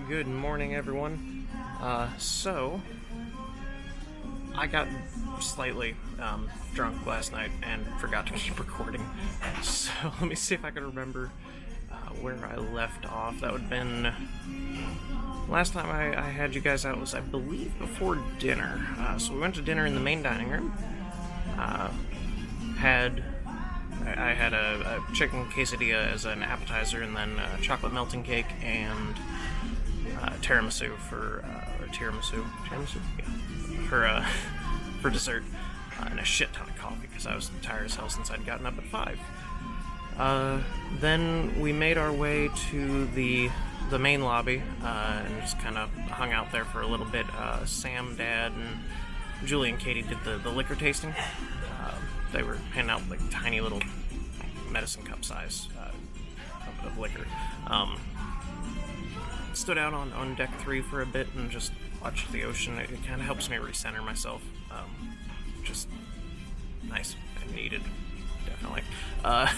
Good morning, everyone. So, I got slightly drunk last night and forgot to keep recording. So, let me see if I can remember where I left off. That would have been... Last time I had you guys out was, I believe, before dinner. So we went to dinner in the main dining room. I had a chicken quesadilla as an appetizer, and then chocolate melting cake and tiramisu for for dessert, and a shit ton of coffee because I was tired as hell since I'd gotten up at 5. Then we made our way to the main lobby and just kind of hung out there for a little bit. Sam, Dad, and Julie and Katie did the liquor tasting. They were handing out like tiny little medicine cup size of liquor. Stood out on deck 3 for a bit and just watched the ocean. It kind of helps me recenter myself. Just nice and needed, definitely. Let's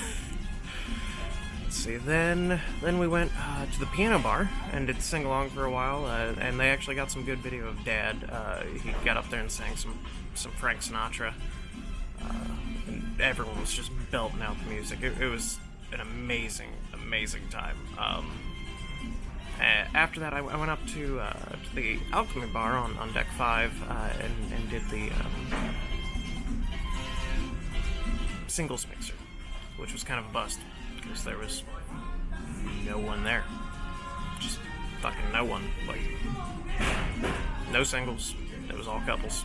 see. Then we went to the piano bar and did sing along for a while. And they actually got some good video of Dad. He got up there and sang some Frank Sinatra. And everyone was just belting out the music. It was an amazing time. After that, I went up to the Alchemy Bar on deck 5 and did the singles mixer, which was kind of a bust because there was no one there. Just fucking no one. Like, no singles. It was all couples.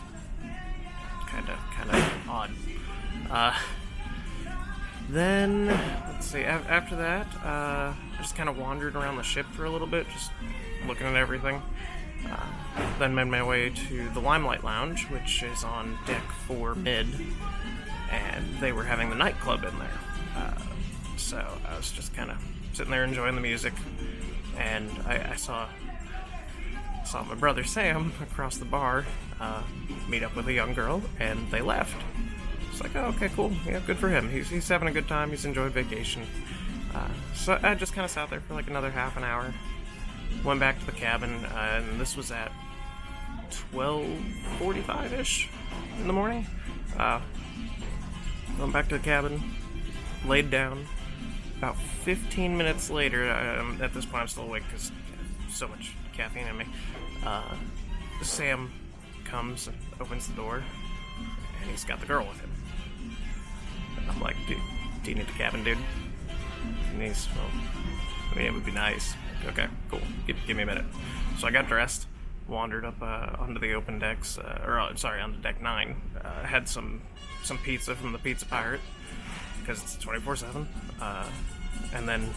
Kind of odd. Then, let's see, after that, I just kind of wandered around the ship for a little bit, just looking at everything. Then made my way to the Limelight Lounge, which is on deck 4 mid, and they were having the nightclub in there. So I was just kind of sitting there enjoying the music, and I saw my brother Sam across the bar meet up with a young girl, and they left. It's like, oh, okay, cool. Yeah, good for him. He's having a good time. He's enjoyed vacation. So I just kind of sat there for like another half an hour. Went back to the cabin, and this was at 12:45-ish in the morning. Went back to the cabin, laid down. About 15 minutes later, at this point I'm still awake because so much caffeine in me. Sam comes and opens the door, and he's got the girl with him. I'm like, dude, do you need the cabin, dude? And he's, well, I mean, it would be nice. Okay, cool. Give me a minute. So I got dressed, wandered up onto the open decks, onto deck 9. Had some pizza from the Pizza Pirate, because it's 24/7. And then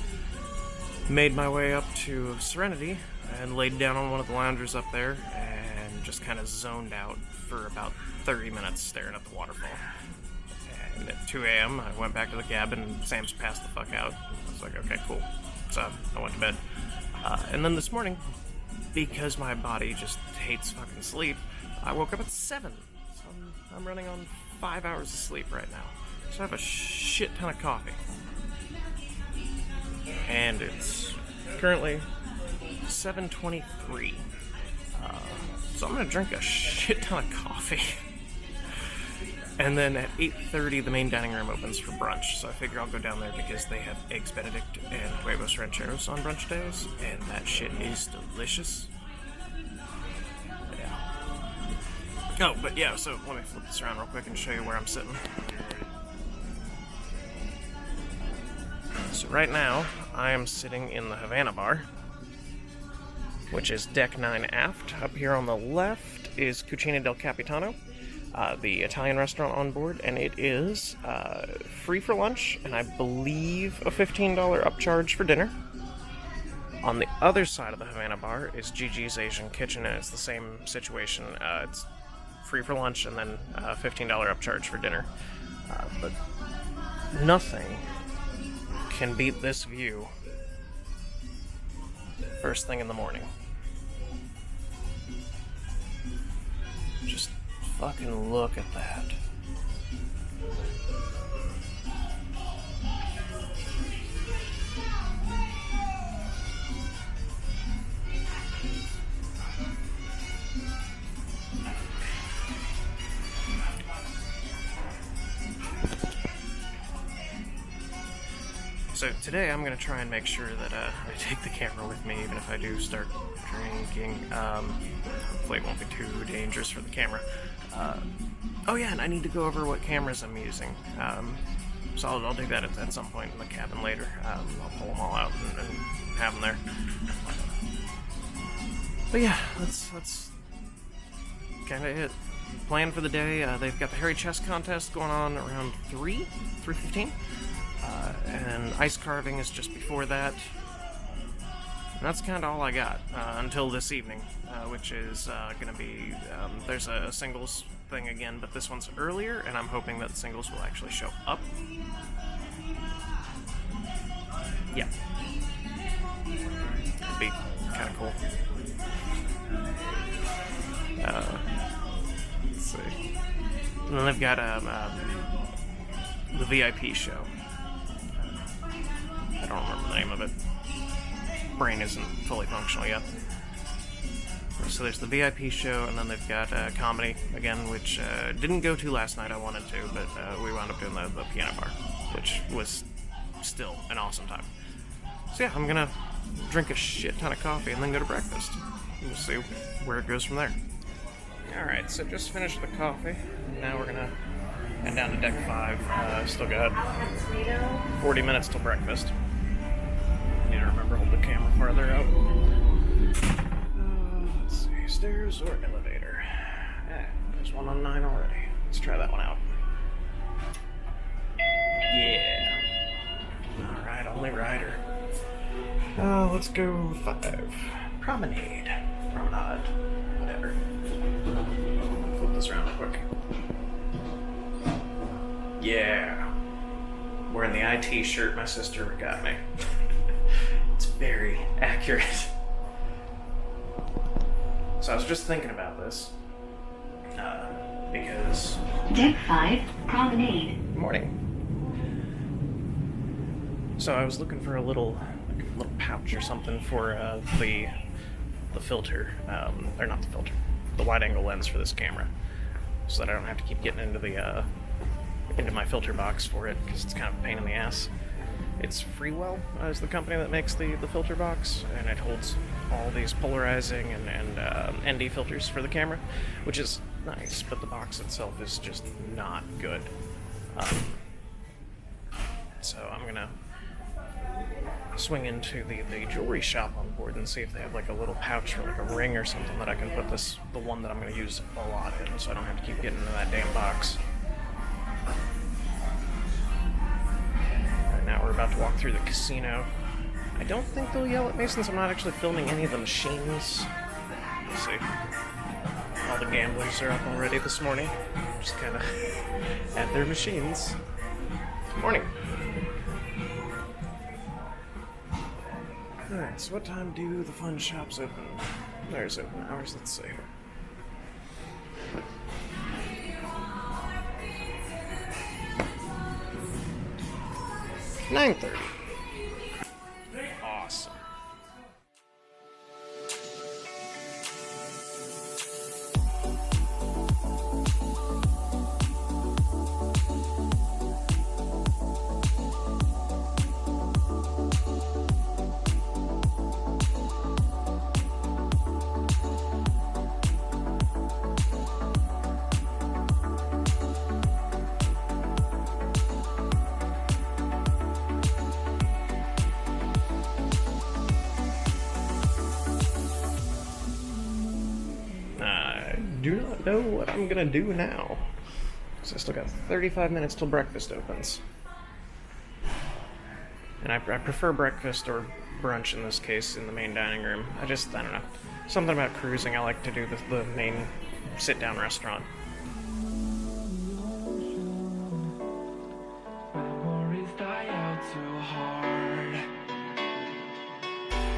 made my way up to Serenity and laid down on one of the loungers up there and just kind of zoned out for about 30 minutes staring at the waterfall. And at 2 a.m. I went back to the cabin and Sam's passed the fuck out. I was like, okay, cool. So I went to bed. And then this morning, because my body just hates fucking sleep, I woke up at 7. So I'm running on 5 hours of sleep right now. So I have a shit ton of coffee. And it's currently 7:23. So I'm gonna drink a shit ton of coffee. And then at 8:30, the main dining room opens for brunch. So I figure I'll go down there because they have Eggs Benedict and huevos rancheros on brunch days. And that shit is delicious. Yeah. Oh, but yeah, so let me flip this around real quick and show you where I'm sitting. So right now, I am sitting in the Havana Bar, which is deck 9 aft. Up here on the left is Cucina del Capitano, the Italian restaurant on board, and it is free for lunch, and I believe a $15 upcharge for dinner. On the other side of the Havana Bar is Gigi's Asian Kitchen, and it's the same situation. It's free for lunch and then a $15 upcharge for dinner. But nothing can beat this view first thing in the morning. Just fucking look at that. So today I'm gonna try and make sure that I take the camera with me, even if I do start drinking. Hopefully it won't be too dangerous for the camera. Oh yeah, and I need to go over what cameras I'm using. So I'll do that at some point in the cabin later. I'll pull them all out and have them there. But yeah, that's kind of it. Plan for the day. They've got the hairy chest contest going on around 3:15. And ice carving is just before that. And that's kind of all I got until this evening, which is going to be, there's a singles thing again, but this one's earlier, and I'm hoping that the singles will actually show up. Yeah. It'd be kind of cool. Let's see. And then they've got the VIP show. I don't remember the name of it. Brain isn't fully functional yet. So there's the VIP show, and then they've got comedy again, which didn't go to last night. I wanted to, but we wound up doing the piano bar, which was still an awesome time. So yeah, I'm gonna drink a shit ton of coffee and then go to breakfast. We'll see where it goes from there. Alright, so just finished the coffee. Now we're gonna head down to deck 5. Still got 40 minutes till breakfast. Need to remember to hold the camera farther out. Let's see, stairs or elevator? There's one on 9 already. Let's try that one out. Yeah. Alright, only rider. Let's go 5. Promenade. Whatever. Flip this around real quick. Yeah. Wearing the IT shirt my sister got me. It's very accurate. So I was just thinking about this. Because... Deck 5, Promenade. Morning. So I was looking for a little pouch or something for the filter, or not the filter, the wide-angle lens for this camera, so that I don't have to keep getting into my filter box for it, because it's kind of a pain in the ass. It's Freewell is the company that makes the filter box, and it holds all these polarizing and ND filters for the camera, which is nice, but the box itself is just not good. So I'm gonna swing into the jewelry shop on board and see if they have like a little pouch or like a ring or something that I can put the one that I'm going to use a lot in, so I don't have to keep getting into that damn box. Right now we're about to walk through the casino. I don't think they'll yell at me since I'm not actually filming any of the machines. Let's see. All the gamblers are up already this morning. Just kind of at their machines. Good morning. Alright, so what time do the fun shops open? There's open hours, let's see. $9:30. Awesome. Do not know what I'm gonna do now, because I still got 35 minutes till breakfast opens. And I prefer breakfast or brunch in this case in the main dining room. I don't know. Something about cruising, I like to do the main sit-down restaurant. Memories die out too hard.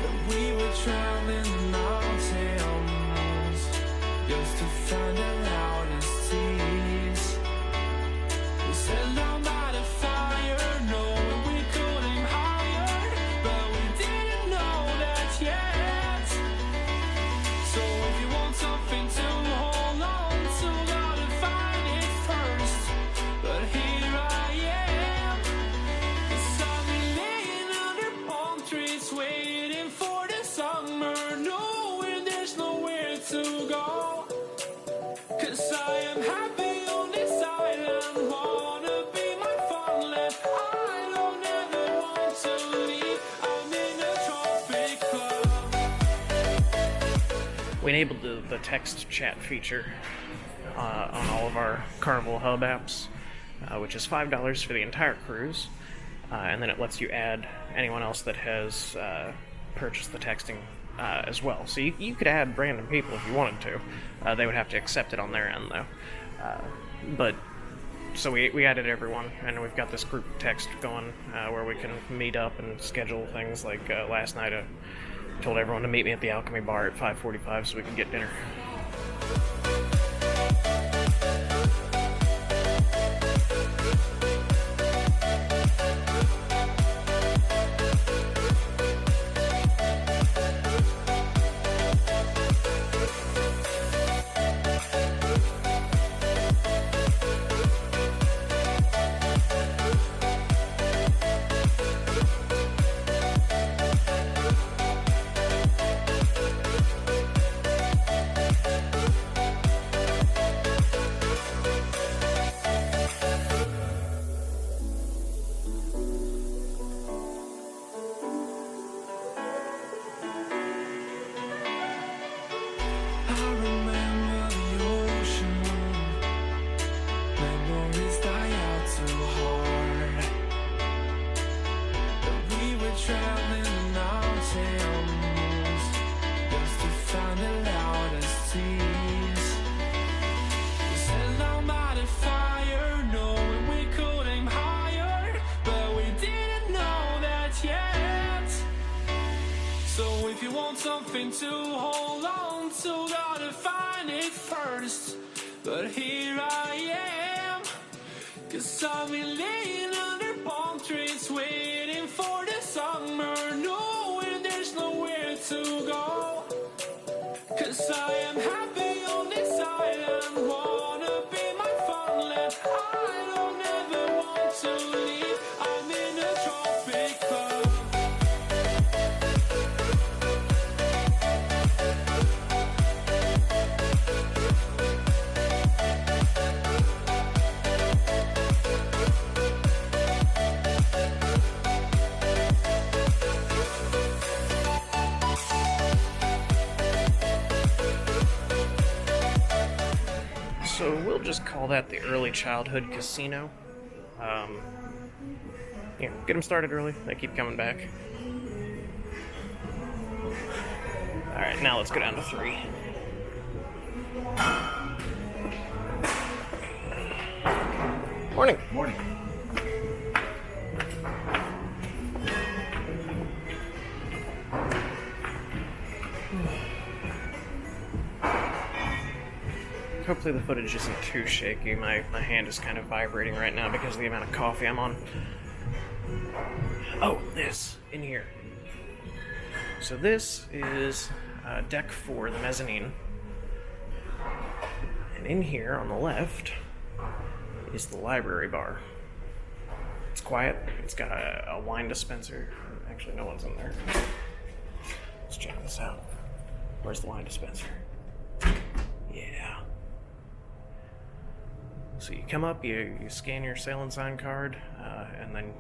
But we were traveling mountains just to find the loudest tease. We said down by the fire, knowing we could aim higher, but we didn't know that yet. So if you want something to hold on to, 'Cause I am happy on this island, wanna be my fun-land. I don't ever want to leave, I'm in a tropic club. We enabled the text chat feature on all of our Carnival Hub apps, which is $5 for the entire cruise, and then it lets you add anyone else that has purchased the texting as well. So you could add random people if you wanted to. They would have to accept it on their end, though. So we added everyone, and we've got this group text going where we can meet up and schedule things. Like last night, I told everyone to meet me at the Alchemy Bar at 5:45 so we could get dinner. I remember the ocean, memories die out too hard. But we were traveling the mountains just to find the loudest seas. We set down by the fire, knowing we could aim higher, but we didn't know that yet. So if you want something to hold on to, gotta find it first. But here I am, 'cause I've been laying under palm trees, waiting for the summer, knowing there's nowhere to go. 'Cause I am happy on this island, wanna be my fun-land. I don't ever want to leave, I'm in a tropic club. So we'll just call that the early childhood casino. Yeah, get them started early. They keep coming back. Alright, now let's go down to 3. Morning. Morning. Hopefully the footage isn't too shaky. My hand is kind of vibrating right now because of the amount of coffee I'm on. Oh, this, in here. So this is deck 4, the mezzanine. And in here, on the left, is the library bar. It's quiet. It's got a wine dispenser. Actually, no one's in there. Let's check this out. Where's the wine dispenser? Yeah. So you come up, you scan your sail and sign card, and then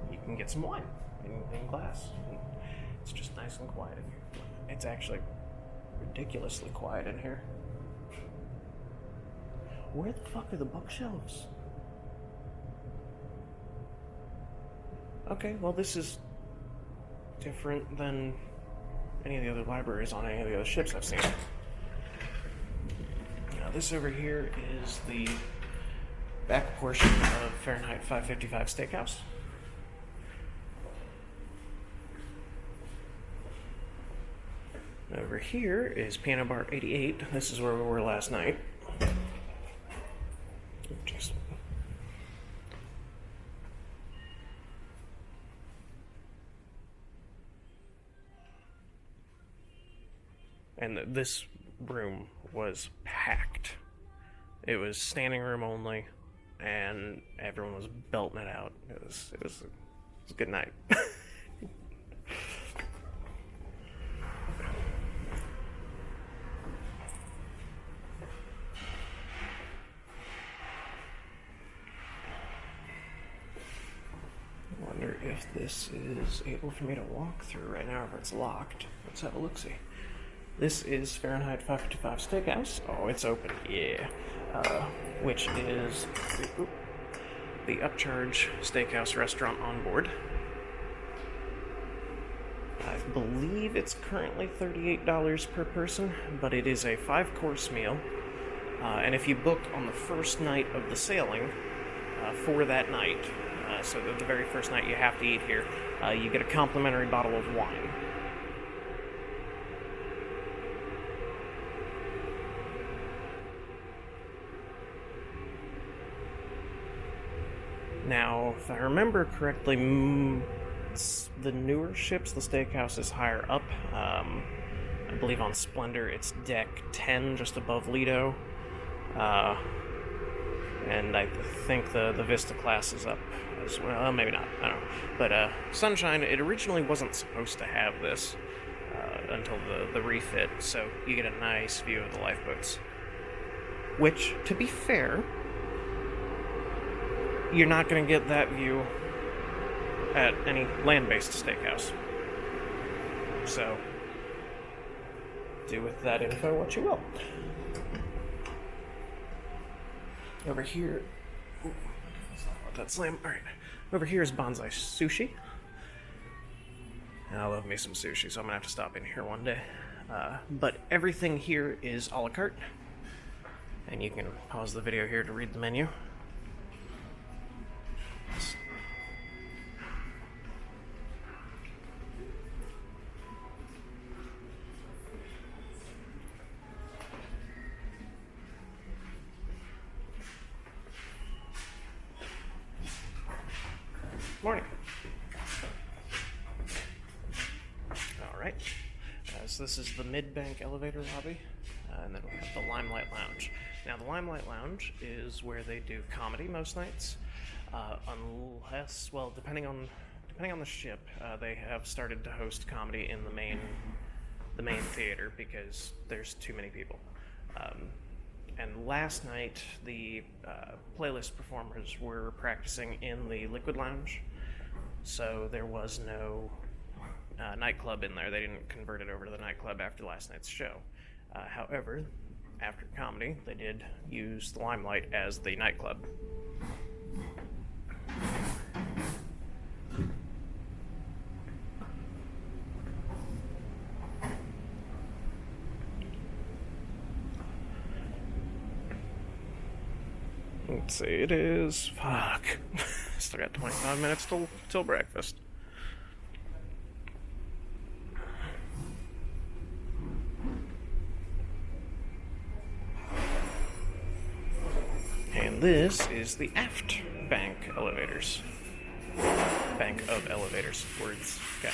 you can get some wine in glass. And it's just nice and quiet in here. It's actually ridiculously quiet in here. Where the fuck are the bookshelves? Okay, well this is different than any of the other libraries on any of the other ships I've seen. Now this over here is the back portion of Fahrenheit 555 Steakhouse. Over here is Piano Bar 88. This is where we were last night. Jeez. And this room was packed. It was standing room only, and everyone was belting it out. It was a good night. if this is able for me to walk through right now, or if it's locked. Let's have a look-see. This is Fahrenheit 555 Steakhouse. Oh, it's open, yeah. Which is the Upcharge Steakhouse restaurant on board. I believe it's currently $38 per person, but it is a 5-course meal. And if you book on the first night of the sailing, for that night, so the very first night you have to eat here, you get a complimentary bottle of wine. Now, if I remember correctly, the newer ships, the steakhouse is higher up. I believe on Splendor it's deck 10, just above Lido. And I think the Vista class is up as well. Maybe not, I don't know. But Sunshine, it originally wasn't supposed to have this until the refit, so you get a nice view of the lifeboats. Which, to be fair, you're not going to get that view at any land-based steakhouse. So, do with that info what you will. Over here, let's not let that slam. All right, over here is Bonsai Sushi. And I love me some sushi, so I'm gonna have to stop in here one day. But everything here is a la carte, and you can pause the video here to read the menu. Morning. All right. So this is the mid-bank elevator lobby, and then we have the Limelight Lounge. Now, the Limelight Lounge is where they do comedy most nights, unless, well, depending on the ship, they have started to host comedy in the main theater because there's too many people. And last night, the playlist performers were practicing in the Liquid Lounge, so there was no nightclub in there. They didn't convert it over to the nightclub after last night's show. However, after comedy, they did use the Limelight as the nightclub. Let's see, it is... Fuck. Still got 25 minutes till breakfast. And this is the aft bank elevators. Bank of elevators. Words. Okay.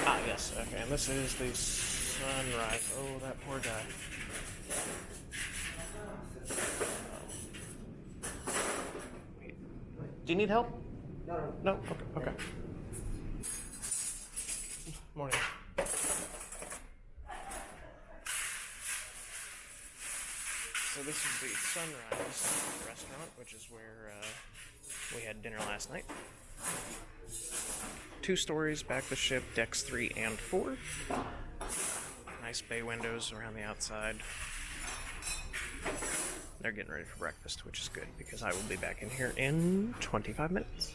Ah, yes. Okay, and this is the Sunrise. Oh, that poor guy. Do you need help? No? Okay. Morning. So this is the Sunrise restaurant, which is where we had dinner last night. 2 stories, back the ship, decks 3 and 4. Nice bay windows around the outside. They're getting ready for breakfast, which is good, because I will be back in here in 25 minutes.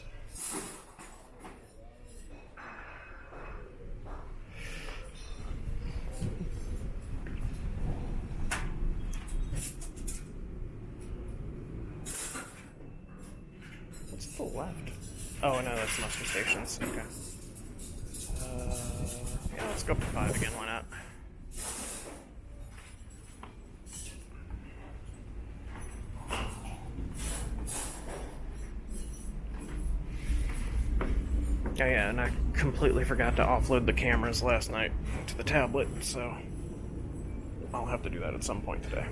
What's to the left? Oh, no, that's muster stations. Okay. Yeah, let's go for 5 again, why not? Oh yeah, and I completely forgot to offload the cameras last night to the tablet, so I'll have to do that at some point today.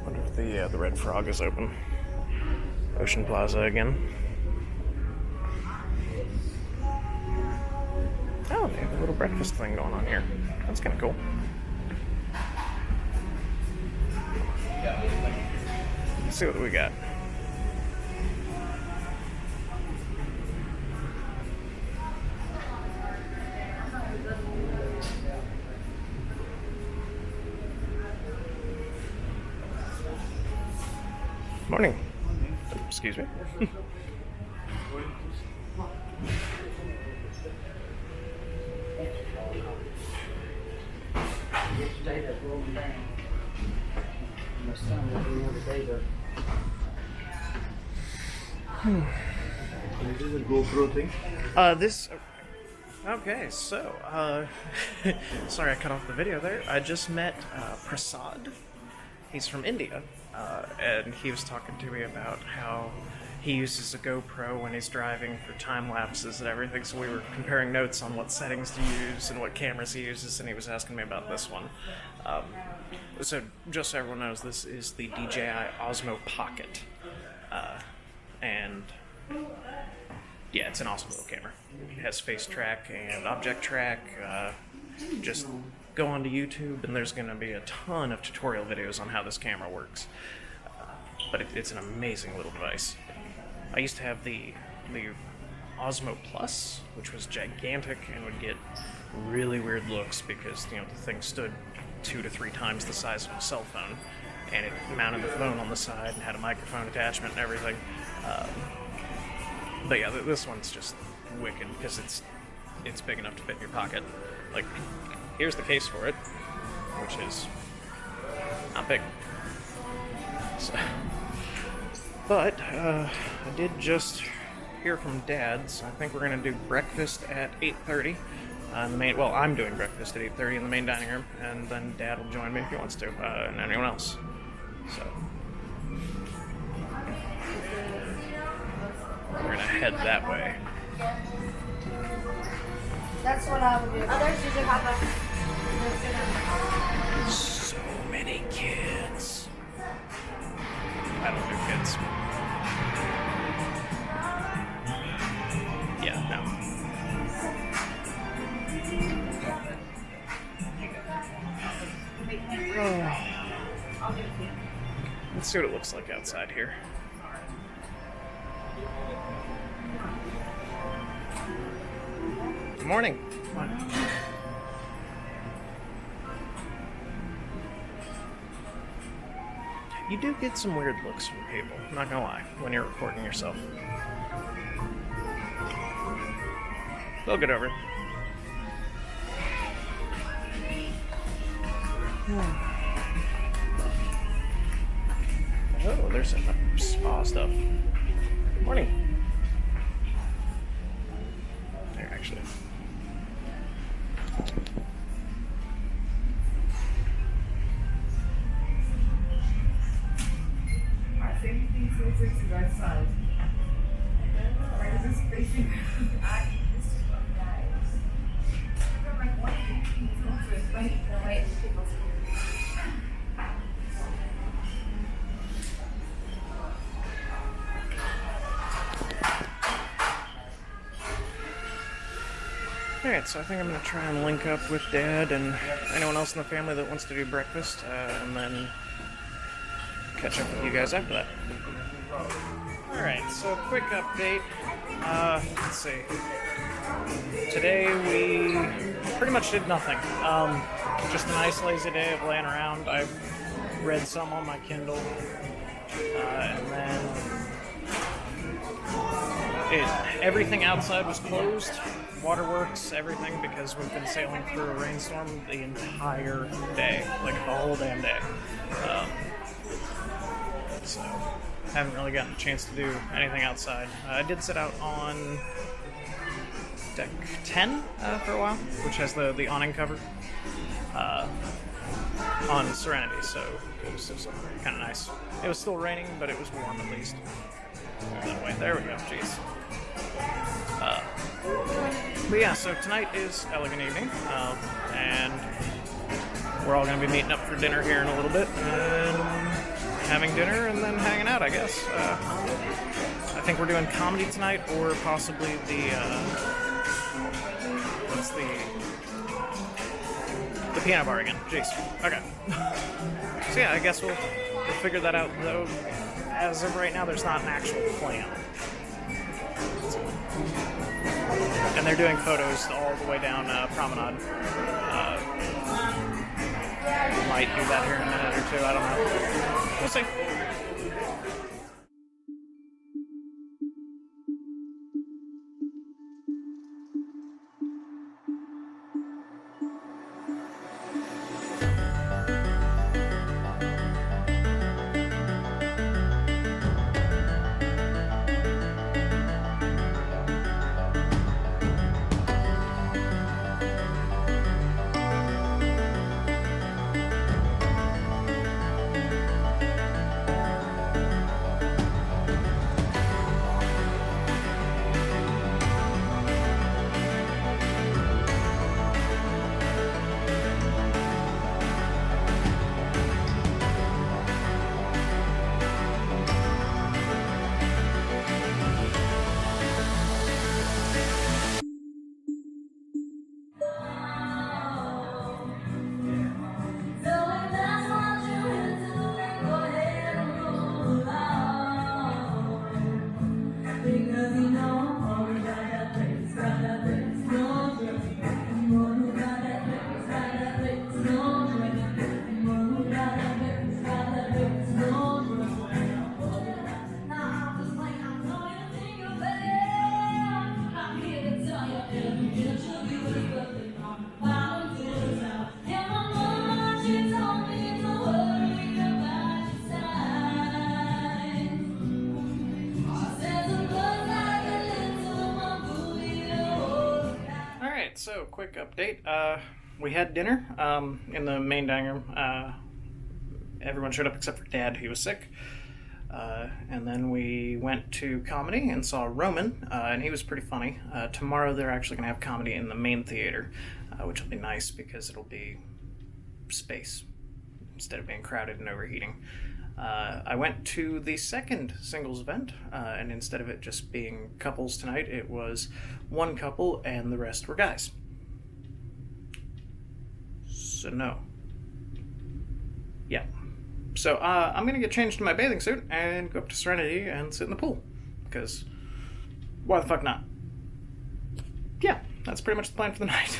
Wonder if the Red Frog is open. Ocean Plaza again. Oh, they have a little breakfast thing going on here. That's kind of cool. Let's see what we got. Morning. Excuse me. This is a GoPro thing. This. Okay, so, sorry I cut off the video there. I just met Prasad. He's from India, and he was talking to me about how he uses a GoPro when he's driving for time lapses and everything. So we were comparing notes on what settings to use and what cameras he uses, and he was asking me about this one. So just so everyone knows, this is the DJI Osmo Pocket, and yeah, it's an awesome little camera. It has face track and object track. Just go onto YouTube, and there's going to be a ton of tutorial videos on how this camera works. But it's an amazing little device. I used to have the Osmo Plus, which was gigantic and would get really weird looks because the thing stood 2 to 3 times the size of a cell phone, and it mounted the phone on the side and had a microphone attachment and everything. But yeah, this one's just wicked because it's big enough to fit in your pocket. Like, here's the case for it, which is not big. So, but I did just hear from Dad, so I think we're gonna do breakfast at 8:30 in the main. Well, I'm doing breakfast at 8:30 in the main dining room, and then Dad will join me if he wants to, and anyone else. So we're gonna head that way. That's what I would do. Others usually have So many kids. I don't do kids. Yeah, no. Oh. Let's see what it looks like outside here. Good morning. You do get some weird looks from people, I'm not gonna lie, when you're recording yourself. They'll get over it. Oh, there's some spa stuff. Good morning. There, actually. Alright, so I think I'm going to try and link up with Dad and anyone else in the family that wants to do breakfast, and then catch up with you guys after that. Alright, so quick update. Let's see. Today we pretty much did nothing. Just a nice lazy day of laying around. I read some on my Kindle, and then everything outside was closed. Waterworks, everything, because we've been sailing through a rainstorm the entire day, like the whole damn day. So, haven't really gotten a chance to do anything outside. I did sit out on deck 10 for a while, which has the awning cover on Serenity, so it was kind of nice. It was still raining, but it was warm at least. That way, there we go, jeez. But yeah, so tonight is Elegant Evening, and we're all going to be meeting up for dinner here in a little bit, and having dinner and then hanging out, I guess. I think we're doing comedy tonight, or possibly the piano bar again. Jeez. Okay. So yeah, I guess we'll figure that out, though. As of right now, there's not an actual plan. And they're doing photos all the way down Promenade. Might do that here in a minute or two, I don't know. We'll see. So, quick update. We had dinner in the main dining room. Everyone showed up except for Dad. He was sick. And then we went to comedy and saw Roman, and he was pretty funny. Tomorrow they're actually going to have comedy in the main theater, which will be nice because it'll be space instead of being crowded and overheating. I went to the second singles event, and instead of it just being couples tonight, it was one couple and the rest were guys. So no. Yeah. So I'm going to get changed to my bathing suit and go up to Serenity and sit in the pool. Because why the fuck not? Yeah, that's pretty much the plan for the night.